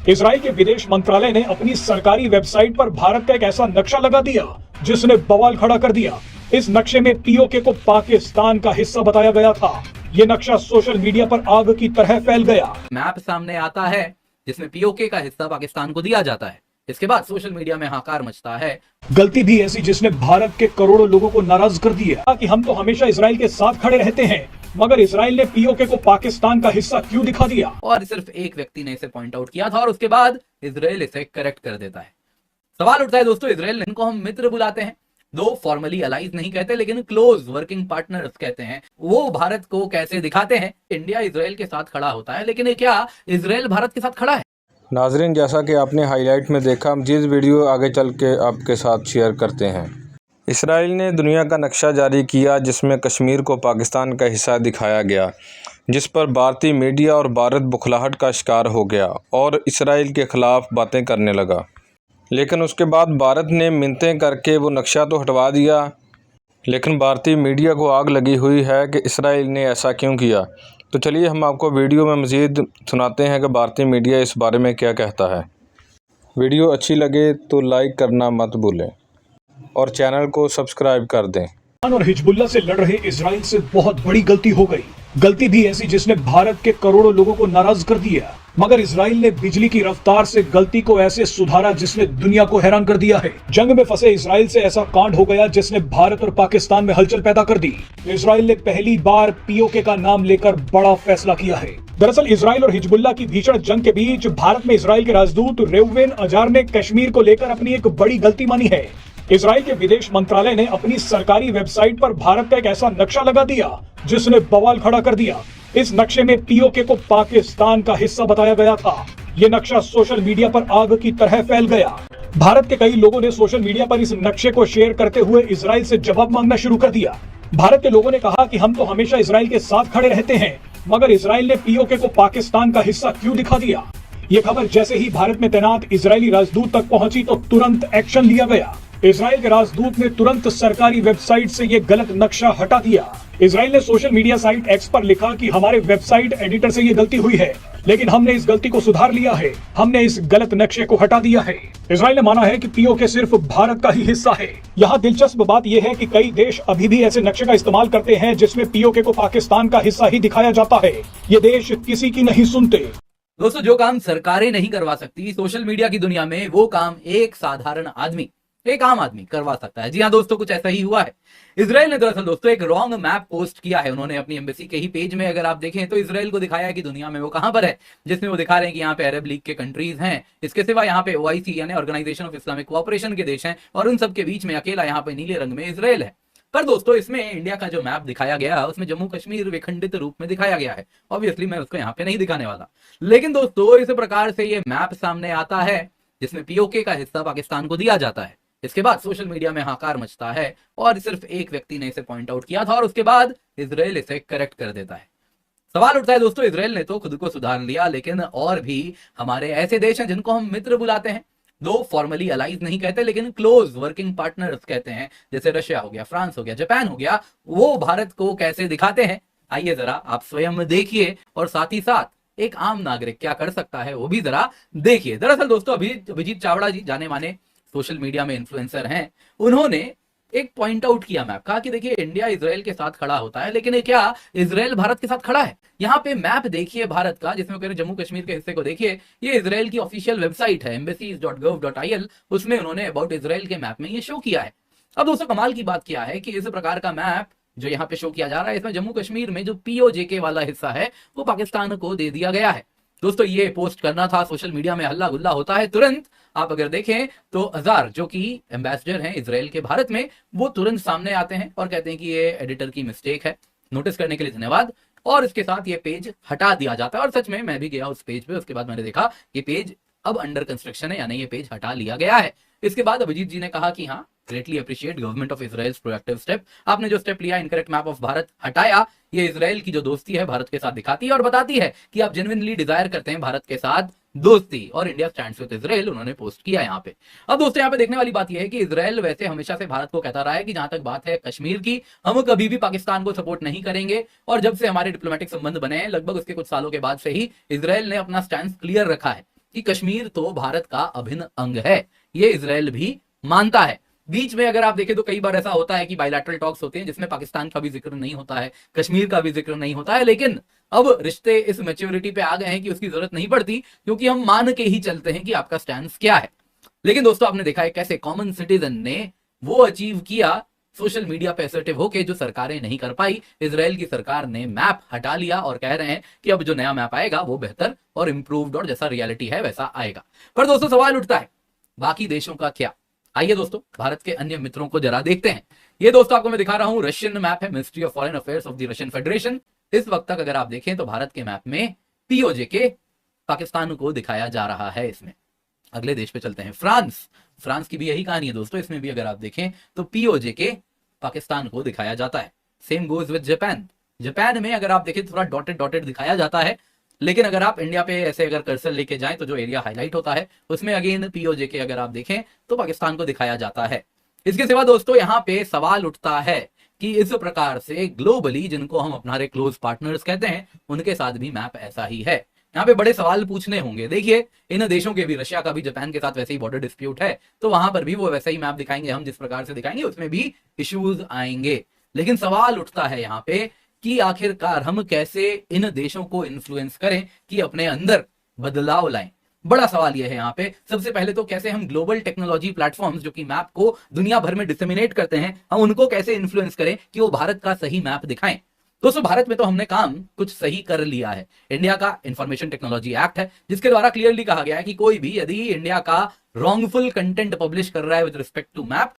Israel के विदेश मंत्रालय ने अपनी सरकारी वेबसाइट पर भारत का एक ऐसा नक्शा लगा दिया जिसने बवाल खड़ा कर दिया। इस नक्शे में पीओके को पाकिस्तान का हिस्सा बताया गया था। ये नक्शा सोशल मीडिया पर आग की तरह फैल गया। मैप सामने आता है जिसमें पीओके का हिस्सा पाकिस्तान को दिया जाता है। इसके बाद सोशल मीडिया में हाहाकार मचता है। गलती भी ऐसी जिसने भारत के करोड़ों लोगों को नाराज कर दिया कि हम तो हमेशा इजराइल के साथ खड़े रहते हैं, मगर इजराइल ने पीओके को पाकिस्तान का हिस्सा क्यों दिखा दिया। और सिर्फ एक व्यक्ति ने इसे पॉइंट आउट किया था और उसके बाद इजराइल इसे करेक्ट कर देता है। सवाल उठता है दोस्तों, इजराइल इनको हम मित्र बुलाते हैं, दो फॉर्मली अलाइज नहीं कहते लेकिन क्लोज वर्किंग पार्टनर्स कहते हैं, वो भारत को कैसे दिखाते हैं इंडिया इजराइल के साथ खड़ा होता है, लेकिन क्या इजराइल भारत के साथ खड़ा है? नाजरीन, जैसा कि आपने हाईलाइट में देखा, हम जिस वीडियो आगे चल के आपके साथ शेयर करते हैं। इसराइल ने दुनिया का नक्शा जारी किया जिसमें कश्मीर को पाकिस्तान का हिस्सा दिखाया गया, जिस पर भारतीय मीडिया और भारत बुखलाहट का शिकार हो गया और इसराइल के ख़िलाफ़ बातें करने लगा। लेकिन उसके बाद भारत ने मिन्नतें करके वो नक्शा तो हटवा दिया, लेकिन भारतीय मीडिया को आग लगी हुई है कि इसराइल ने ऐसा क्यों किया। तो चलिए हम आपको वीडियो में मज़ीद सुनाते हैं कि भारतीय मीडिया इस बारे में क्या कहता है। वीडियो अच्छी लगे तो लाइक करना मत भूलें और चैनल को सब्सक्राइब कर दें। और हिजबुल्लाह से लड़ रहे इजराइल से बहुत बड़ी गलती हो गई। गलती भी ऐसी जिसने भारत के करोड़ों लोगों को नाराज कर दिया, मगर इजराइल ने बिजली की रफ्तार से गलती को ऐसे सुधारा जिसने दुनिया को हैरान कर दिया है। जंग में फंसे इजराइल से ऐसा कांड हो गया जिसने भारत और पाकिस्तान में हलचल पैदा कर दी। इजराइल ने पहली बार पीओके का नाम लेकर बड़ा फैसला किया है। दरअसल इजराइल और हिजबुल्लाह की भीषण जंग के बीच भारत में इजराइल के राजदूत रेउवेन अजार ने कश्मीर को लेकर अपनी एक बड़ी गलती मानी है। इजराइल के विदेश मंत्रालय ने अपनी सरकारी वेबसाइट पर भारत का एक ऐसा नक्शा लगा दिया जिसने बवाल खड़ा कर दिया। इस नक्शे में पीओके को पाकिस्तान का हिस्सा बताया गया था। ये नक्शा सोशल मीडिया पर आग की तरह फैल गया। भारत के कई लोगों ने सोशल मीडिया पर इस नक्शे को शेयर करते हुए इजराइल से जवाब मांगना शुरू कर दिया। भारत के लोगों ने कहा कि हम तो हमेशा इजराइल के साथ खड़े रहते हैं, मगर इजराइल ने पीओके को पाकिस्तान का हिस्सा क्यों दिखा दिया। ये खबर जैसे ही भारत में तैनात इजरायली राजदूत तक पहुंची तो तुरंत एक्शन लिया गया। इजराइल के राजदूत ने तुरंत सरकारी वेबसाइट से ये गलत नक्शा हटा दिया। इजराइल ने सोशल मीडिया साइट एक्स पर लिखा कि हमारे वेबसाइट एडिटर से ये गलती हुई है, लेकिन हमने इस गलती को सुधार लिया है। हमने इस गलत नक्शे को हटा दिया है। इजराइल ने माना है कि पीओके सिर्फ भारत का ही हिस्सा है। यहाँ दिलचस्प बात यह है कि कई देश अभी भी ऐसे नक्शे का इस्तेमाल करते हैं जिसमें पीओके को पाकिस्तान का हिस्सा ही दिखाया जाता है। ये देश किसी की नहीं सुनते। दोस्तों, जो काम सरकारें नहीं करवा सकती सोशल मीडिया की दुनिया में, वो काम एक साधारण आदमी, एक आम आदमी करवा सकता है। जी हाँ दोस्तों, कुछ ऐसा ही हुआ है। इजराइल ने दरअसल दोस्तों एक रॉन्ग मैप पोस्ट किया है। उन्होंने अपनी एम्बेसी के ही पेज में, अगर आप देखें तो इजराइल को दिखाया है कि दुनिया में वो कहां पर है, जिसमें वो दिखा रहे हैं कि यहाँ पे अरब लीग के कंट्रीज हैं। इसके सिवा यहाँ पे ओआईसी यानी ऑर्गेनाइजेशन ऑफ इस्लामिक कोऑपरेशन के देश हैं, और उन सबके बीच में अकेला यहाँ पे नीले रंग में इजराइल है। पर दोस्तों, इसमें इंडिया का जो मैप दिखाया गया उसमें जम्मू कश्मीर विखंडित रूप में दिखाया गया है। ऑब्वियसली मैं उसको यहाँ पे नहीं दिखाने वाला, लेकिन दोस्तों इस प्रकार से ये मैप सामने आता है जिसमें पीओके का हिस्सा पाकिस्तान को दिया जाता है। इसके बाद सोशल मीडिया में हाहाकार मचता है और सिर्फ एक व्यक्ति ने इसे पॉइंट आउट किया था और उसके बाद इजराइल इसे करेक्ट कर देता है। सवाल उठता है दोस्तों, इजराइल ने तो खुद को सुधार लिया, लेकिन और भी हमारे ऐसे देश हैं जिनको हम मित्र बुलाते हैं, दो फॉर्मली अलाइज नहीं कहते लेकिन क्लोज वर्किंग पार्टनर्स कहते हैं, जैसे रशिया हो गया, फ्रांस हो गया, जापान हो गया, वो भारत को कैसे दिखाते हैं। आइए जरा आप स्वयं देखिए और साथ ही साथ एक आम नागरिक क्या कर सकता है वो भी जरा देखिए। दरअसल दोस्तों अभिजीत चावड़ा जी, जाने माने सोशल मीडिया में इन्फ्लुएंसर हैं, उन्होंने एक पॉइंट आउट किया मैप, कहा कि देखिए इंडिया इजराइल के साथ खड़ा होता है, लेकिन क्या इजराइल भारत के साथ खड़ा है। यहाँ पे मैप देखिए भारत का, जिसमें कह रहे जम्मू कश्मीर के हिस्से को देखिए। ये इजराइल की ऑफिशियल वेबसाइट है embassies.gov.il, उसमें उन्होंने अबाउट इजराइल के मैप में ये शो किया है। अब दोस्तों कमाल की बात क्या है कि इस प्रकार का मैप जो यहाँ पे शो किया जा रहा है, इसमें जम्मू कश्मीर में जो पीओजेके वाला हिस्सा है वो पाकिस्तान को दे दिया गया है। दोस्तों ये पोस्ट करना था, सोशल मीडिया में हल्ला गुल्ला होता है। तुरंत आप अगर देखें तो अजार जो कि एम्बेसडर हैं इजराइल के भारत में, वो तुरंत सामने आते हैं और कहते हैं कि ये एडिटर की मिस्टेक है, नोटिस करने के लिए धन्यवाद, और इसके साथ ये पेज हटा दिया जाता है। और सच में मैं भी गया उस पेज पे, उसके बाद मैंने देखा ये पेज अब अंडर कंस्ट्रक्शन है, यानी ये पेज हटा लिया गया है। इसके बाद अभिजीत जी ने कहा कि हाँ, greatly appreciate government of Israel's proactive step, आपने जो स्टेप लिया, इनकरेक्ट मैप ऑफ भारत हटाया, ये इजराइल की जो दोस्ती है भारत के साथ दिखाती है और बताती है कि आप जेन्युइनली डिजायर करते हैं भारत के साथ दोस्ती, और इंडिया स्टैंड्स विद इजराइल उन्होंने पोस्ट किया यहाँ पे। अब दोस्तों यहाँ पे देखने वाली बात यह है कि इजराइल वैसे हमेशा से भारत को कहता रहा है कि जहां तक बात है कश्मीर की, हम कभी भी पाकिस्तान को सपोर्ट नहीं करेंगे, और जब से हमारे डिप्लोमेटिक संबंध बने हैं लगभग उसके कुछ सालों के बाद से ही इजराइल ने अपना स्टैंड क्लियर रखा है कि कश्मीर तो भारत का अभिन्न अंग है, ये इजराइल भी मानता है। बीच में अगर आप देखें तो कई बार ऐसा होता है कि बायलैटरल टॉक्स होते हैं जिसमें पाकिस्तान का भी जिक्र नहीं होता है, कश्मीर का भी जिक्र नहीं होता है, लेकिन अब रिश्ते इस मैच्योरिटी पे आ गए हैं कि उसकी जरूरत नहीं पड़ती, क्योंकि हम मान के ही चलते हैं कि आपका स्टैंड क्या है। लेकिन दोस्तों आपने देखा है कैसे कॉमन सिटीजन ने वो अचीव किया सोशल मीडिया पे असर्टिव होके जो सरकारें नहीं कर पाई। इजराइल की सरकार ने मैप हटा लिया और कह रहे हैं कि अब जो नया मैप आएगा वो बेहतर और इंप्रूव्ड और जैसा रियलिटी है वैसा आएगा। पर दोस्तों सवाल उठता है बाकी देशों का क्या? आइए दोस्तों भारत के अन्य मित्रों को जरा देखते हैं। ये दोस्तों आपको मैं दिखा रहा हूं रशियन मैप है, ministry of foreign affairs of the Russian federation. इस वक्त तक अगर आप देखें तो भारत के मैप में पीओजे पाकिस्तान को दिखाया जा रहा है। इसमें अगले देश पे चलते हैं, फ्रांस की भी यही कहानी है दोस्तों। इसमें भी अगर आप देखें तो पीओजे पाकिस्तान को दिखाया जाता है। सेम गोज विद जापान में अगर आप देखें थोड़ा डॉटेड डॉटेड दिखाया जाता है, लेकिन अगर आप इंडिया पे ऐसे अगर कर्सर लेके जाएं तो जो एरिया हाईलाइट होता है उसमें अगेन पीओजे अगर आप देखें तो पाकिस्तान को दिखाया जाता है। इसके सिवा दोस्तों यहाँ पे सवाल उठता है कि इस प्रकार से ग्लोबली जिनको हम अपना क्लोज पार्टनर्स कहते हैं उनके साथ भी मैप ऐसा ही है। यहाँ पे बड़े सवाल पूछने होंगे। देखिए इन देशों के भी, रशिया का भी जापान के साथ वैसे ही बॉर्डर डिस्प्यूट है, तो वहां पर भी वो वैसा ही मैप दिखाएंगे, हम जिस प्रकार से दिखाएंगे उसमें भी इश्यूज आएंगे। लेकिन सवाल उठता है यहाँ पे कि आखिरकार हम कैसे इन देशों को इन्फ्लुएंस करें कि अपने अंदर बदलाव लाएं। बड़ा सवाल यह है यहाँ पे। सबसे पहले तो कैसे हम ग्लोबल टेक्नोलॉजी प्लेटफॉर्म्स जो कि मैप को दुनिया भर में डिसेमिनेट करते हैं, हम उनको कैसे इन्फ्लुएंस करें कि वो भारत का सही मैप दिखाएं। दोस्तों भारत में तो हमने काम कुछ सही कर लिया है। इंडिया का इंफॉर्मेशन टेक्नोलॉजी एक्ट है जिसके द्वारा क्लियरली कहा गया है कि कोई भी यदि इंडिया का रॉन्गफुल कंटेंट पब्लिश कर रहा है विद रिस्पेक्ट टू मैप